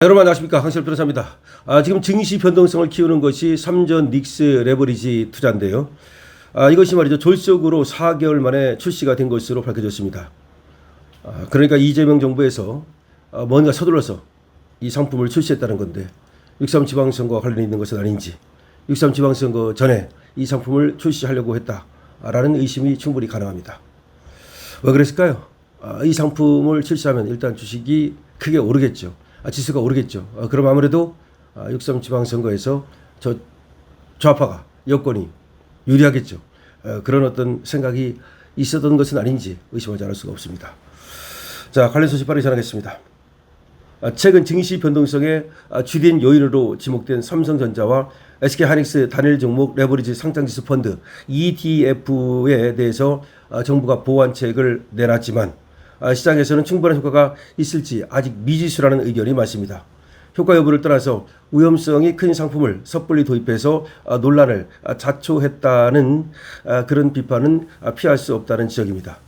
여러분 안녕하십니까, 황실업 변호사입니다. 지금 증시 변동성을 키우는 것이 삼전 닉스 레버리지 투자인데요. 이것이 말이죠, 졸속으로 4개월 만에 출시가 된 것으로 밝혀졌습니다. 그러니까 이재명 정부에서 뭔가 서둘러서 이 상품을 출시했다는 건데 6.3 지방선거와 관련이 있는 것은 아닌지, 6.3 지방선거 전에 이 상품을 출시하려고 했다라는 의심이 충분히 가능합니다. 왜 그랬을까요? 이 상품을 출시하면 일단 주식이 크게 오르겠죠. 지수가 오르겠죠. 그럼 아무래도 6.3 지방선거에서 저 좌파가 여권이 유리하겠죠. 그런 어떤 생각이 있었던 것은 아닌지 의심하지 않을 수가 없습니다. 자, 관련 소식 빠르게 전하겠습니다. 최근 증시 변동성에 주된 요인으로 지목된 삼성전자와 SK하이닉스 단일 종목 레버리지 상장지수 펀드 ETF에 대해서 정부가 보완책을 내놨지만 시장에서는 충분한 효과가 있을지 아직 미지수라는 의견이 많습니다. 효과 여부를 떠나서 위험성이 큰 상품을 섣불리 도입해서 논란을 자초했다는 그런 비판은 피할 수 없다는 지적입니다.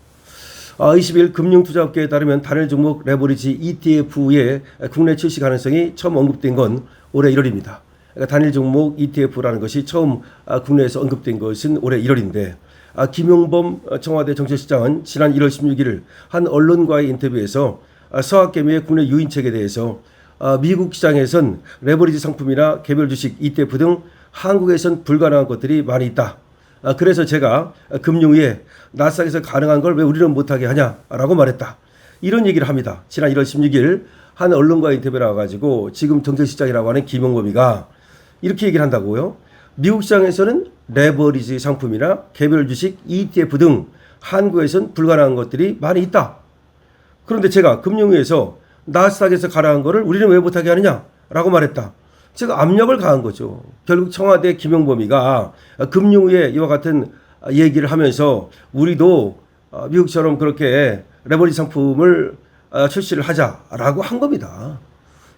20일 금융투자업계에 따르면 단일 종목 레버리지 ETF의 국내 출시 가능성이 처음 언급된 건 올해 1월입니다. 그러니까 단일 종목 ETF라는 것이 처음 국내에서 언급된 것은 올해 1월인데 김용범 청와대 정책실장은 지난 1월 16일 한 언론과의 인터뷰에서 서학개미의 국내 유인책에 대해서 미국 시장에선 레버리지 상품이나 개별 주식, ETF 등 한국에선 불가능한 것들이 많이 있다. 그래서 제가 금융위에 나스닥에서 가능한 걸 왜 우리는 못하게 하냐라고 말했다. 이런 얘기를 합니다. 지난 1월 16일 한 언론과의 인터뷰에 나와가지고 지금 정책실장이라고 하는 김용범이가 이렇게 얘기를 한다고요. 미국 시장에서는 레버리지 상품이나 개별 주식, ETF 등 한국에선 불가능한 것들이 많이 있다. 그런데 제가 금융위에서 나스닥에서 가능한 거를 우리는 왜 못하게 하느냐라고 말했다. 제가 압력을 가한 거죠. 결국 청와대 김용범이가 금융위에 이와 같은 얘기를 하면서 우리도 미국처럼 그렇게 레버리지 상품을 출시를 하자라고 한 겁니다.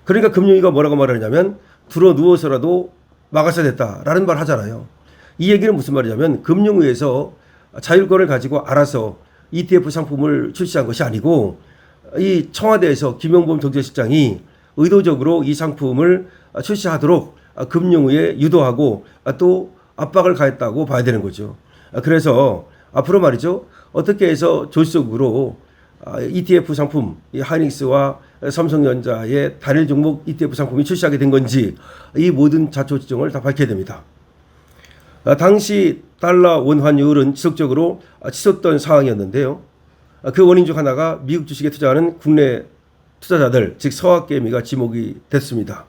그러니까 금융위가 뭐라고 말하냐면 들어 누워서라도 막았어야 됐다라는 말 하잖아요. 이 얘기는 무슨 말이냐면 금융위에서 자율권을 가지고 알아서 ETF 상품을 출시한 것이 아니고 이 청와대에서 김용범 정책실장이 의도적으로 이 상품을 출시하도록 금융위에 유도하고 또 압박을 가했다고 봐야 되는 거죠. 그래서 앞으로 말이죠, 어떻게 해서 졸속으로 ETF 상품, 이 하이닉스와 삼성전자의 단일 종목 ETF 상품이 출시하게 된 건지 이 모든 자초지종을 다 밝혀야 됩니다. 당시 달러 원 환율은 지속적으로 치솟던 상황이었는데요. 그 원인 중 하나가 미국 주식에 투자하는 국내 투자자들, 즉 서학개미가 지목이 됐습니다.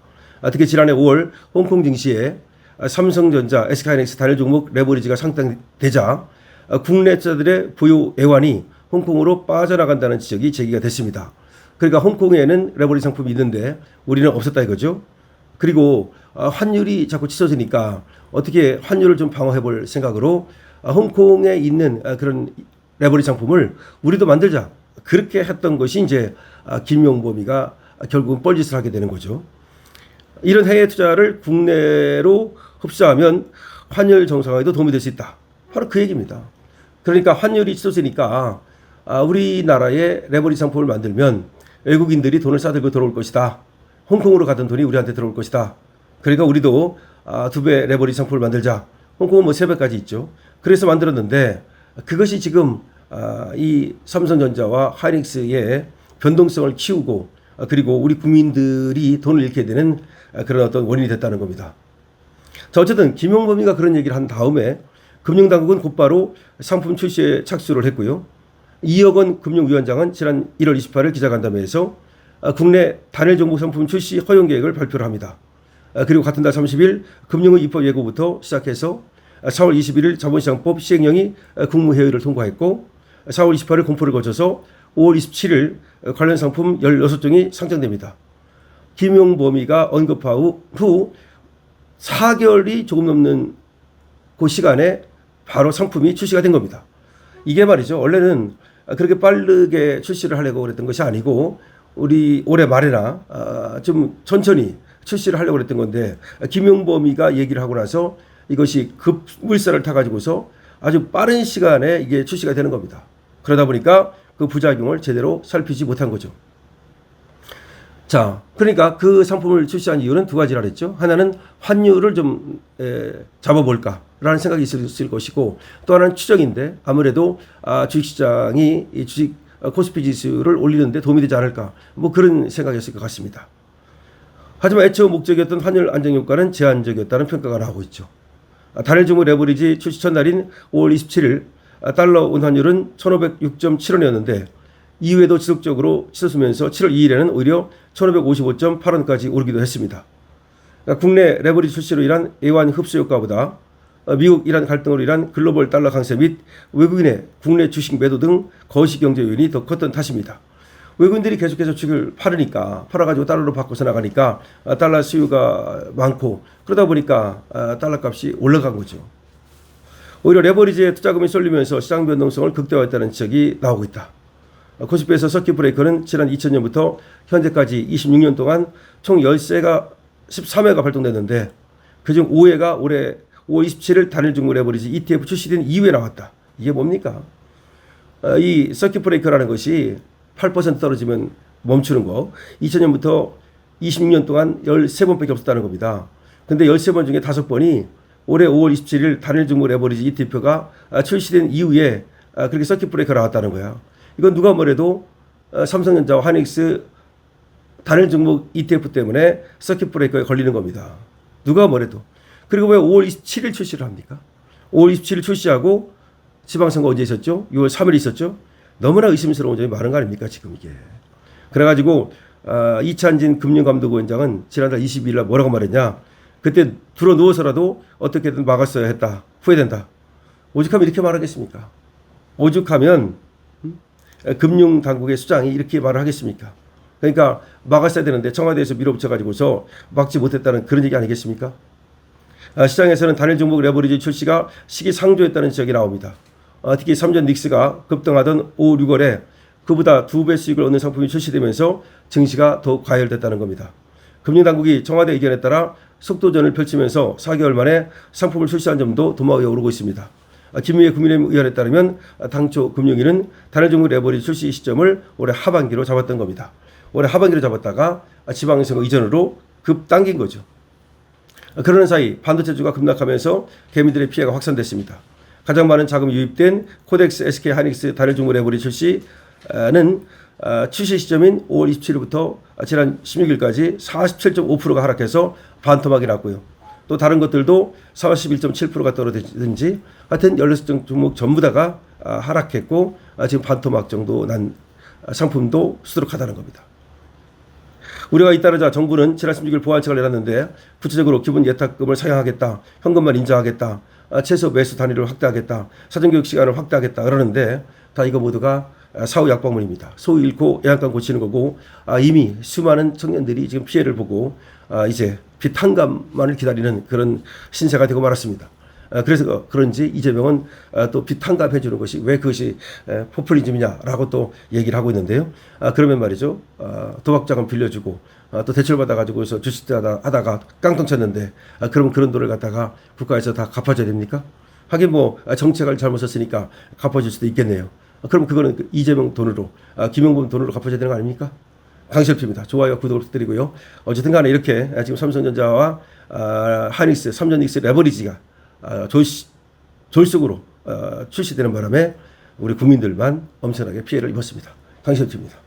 특히 지난해 5월 홍콩 증시에 삼성전자, SK하이닉스 단일 종목 레버리지가 상장되자 국내 투자자들의 보유 애완이 홍콩으로 빠져나간다는 지적이 제기가 됐습니다. 그러니까 홍콩에는 레버리지 상품이 있는데 우리는 없었다 이거죠. 그리고 환율이 자꾸 치솟으니까 어떻게 환율을 좀 방어해 볼 생각으로 홍콩에 있는 그런 레버리지 상품을 우리도 만들자. 그렇게 했던 것이 이제 김용범이가 결국은 뻘짓을 하게 되는 거죠. 이런 해외 투자를 국내로 흡수하면 환율 정상화에도 도움이 될 수 있다. 바로 그 얘기입니다. 그러니까 환율이 치솟으니까 우리나라에 레버리지 상품을 만들면 외국인들이 돈을 싸들고 들어올 것이다. 홍콩으로 가던 돈이 우리한테 들어올 것이다. 그러니까 우리도 2배 레버리지 상품을 만들자. 홍콩은 뭐 3배까지 있죠. 그래서 만들었는데 그것이 지금 이 삼성전자와 하이닉스의 변동성을 키우고 그리고 우리 국민들이 돈을 잃게 되는 그런 어떤 원인이 됐다는 겁니다. 자, 어쨌든 김용범이가 그런 얘기를 한 다음에 금융당국은 곧바로 상품 출시에 착수를 했고요. 이혁원 금융위원장은 지난 1월 28일 기자간담회에서 국내 단일 종목 상품 출시 허용 계획을 발표를 합니다. 그리고 같은 달 30일 금융의 입법 예고부터 시작해서 4월 21일 자본시장법 시행령이 국무회의를 통과했고 4월 28일 공포를 거쳐서 5월 27일 관련 상품 16종이 상장됩니다. 김용범이가 언급한 후 4개월이 조금 넘는 그 시간에 바로 상품이 출시가 된 겁니다. 이게 말이죠, 원래는 그렇게 빠르게 출시를 하려고 그랬던 것이 아니고 우리 올해 말에나 좀 천천히 출시를 하려고 그랬던 건데 김용범이가 얘기를 하고 나서 이것이 급물살을 타가지고서 아주 빠른 시간에 이게 출시가 되는 겁니다. 그러다 보니까 그 부작용을 제대로 살피지 못한 거죠. 자, 자, 그러니까 그 상품을 출시한 이유는 두 가지라 그랬죠. 하나는 환율을 좀 잡아볼까라는 생각이 있을 것이고, 또 하나는 추정인데 아무래도 주식시장이 이 주식 코스피 지수를 올리는데 도움이 되지 않을까, 뭐 그런 생각이었을 것 같습니다. 하지만 애초 목적이었던 환율 안정 효과는 제한적이었다는 평가가 나오고 있죠. 단일 중국 레버리지 출시 첫날인 5월 27일 달러 원환율은 1,506.7원이었는데 이후에도 지속적으로 치솟으면서 7월 2일에는 오히려 1,555.8원까지 오르기도 했습니다. 그러니까 국내 레버리지 출시로 인한 애완 흡수 효과보다 미국 이란 갈등으로 인한 글로벌 달러 강세 및 외국인의 국내 주식 매도 등 거시 경제 요인이 더 컸던 탓입니다. 외국인들이 계속해서 주식을 팔아가지고 달러로 바꿔서 나가니까 달러 수요가 많고, 그러다 보니까 달러 값이 올라간 거죠. 오히려 레버리지에 투자금이 쏠리면서 시장 변동성을 극대화했다는 지적이 나오고 있다. 코스피에서 서킷 브레이커는 지난 2000년부터 현재까지 26년 동안 총 13회가 발동됐는데 그중 5회가 올해 5월 27일 단일 중국 레버리지 ETF 출시된 이후에 나왔다. 이게 뭡니까? 이 서킷 브레이커라는 것이 8% 떨어지면 멈추는 거, 2000년부터 26년 동안 13번밖에 없었다는 겁니다. 근데 13번 중에 5번이 올해 5월 27일 단일 중국 레버리지 ETF가 출시된 이후에 그렇게 서킷 브레이커가 나왔다는 거야. 이건 누가 뭐래도 삼성전자와 하이닉스 단일 종목 ETF 때문에 서킷 브레이커에 걸리는 겁니다. 누가 뭐래도. 그리고 왜 5월 27일 출시를 합니까? 5월 27일 출시하고 지방선거 언제 있었죠? 6월 3일 있었죠? 너무나 의심스러운 점이 많은 거 아닙니까 지금 이게. 그래가지고 이찬진 금융감독원장은 지난달 22일 날 뭐라고 말했냐. 그때 들어 누워서라도 어떻게든 막았어야 했다. 후회된다. 오죽하면 이렇게 말하겠습니까? 오죽하면 금융당국의 수장이 이렇게 말을 하겠습니까? 그러니까 막았어야 되는데 청와대에서 밀어붙여가지고서 막지 못했다는 그런 얘기 아니겠습니까? 시장에서는 단일 종목 레버리지 출시가 시기상조했다는 지적이 나옵니다. 특히 3전 닉스가 급등하던 5, 6월에 그보다 2배 수익을 얻는 상품이 출시되면서 증시가 더욱 과열됐다는 겁니다. 금융당국이 청와대 의견에 따라 속도전을 펼치면서 4개월 만에 상품을 출시한 점도 도마 위에 오르고 있습니다. 김미애 국민의힘 의원에 따르면 당초 금융위는 단일 종목 레버리지 출시 시점을 올해 하반기로 잡았던 겁니다. 올해 하반기로 잡았다가 지방선거 이전으로 급 당긴 거죠. 그러는 사이 반도체주가 급락하면서 개미들의 피해가 확산됐습니다. 가장 많은 자금이 유입된 코덱스, SK 하이닉스 단일 종목 레버리지 출시는 출시 시점인 5월 27일부터 지난 16일까지 47.5%가 하락해서 반토막이 났고요. 또 다른 것들도 41.7%가 떨어지든지 하여튼 16종목 전부 다가 하락했고 지금 반토막 정도 난 상품도 수두룩하다는 겁니다. 우리가 잇따르자 정부는 지난 16일 보완책을 내놨는데 구체적으로 기본 예탁금을 사용하겠다, 현금만 인정하겠다, 최소 매수 단위를 확대하겠다, 사전교육 시간을 확대하겠다 그러는데 다 이거 모두가 사후 약방문입니다. 소 잃고 애양간 고치는 거고 이미 수많은 청년들이 지금 피해를 보고 이제 빚탕감만을 기다리는 그런 신세가 되고 말았습니다. 그래서 그런지 이재명은 또 빚탕감해 주는 것이 왜 그것이 포퓰리즘이냐라고 또 얘기를 하고 있는데요. 그러면 말이죠. 도박자금 빌려주고 또 대출받아 가지고서 주식 하다가 깡통 쳤는데 그럼 그런 돈을 갖다가 국가에서 다 갚아줘야 됩니까? 하긴 뭐 정책을 잘못 썼으니까 갚아줄 수도 있겠네요. 그럼 그거는 이재명 돈으로 김용범 돈으로 갚아줘야 되는 거 아닙니까? 강실표입니다. 좋아요, 구독을 부탁드리고요. 어쨌든 간에 이렇게 지금 삼성전자와 하이닉스, 3전 닉스 레버리지가 졸속으로 출시되는 바람에 우리 국민들만 엄청나게 피해를 입었습니다. 강실표입니다.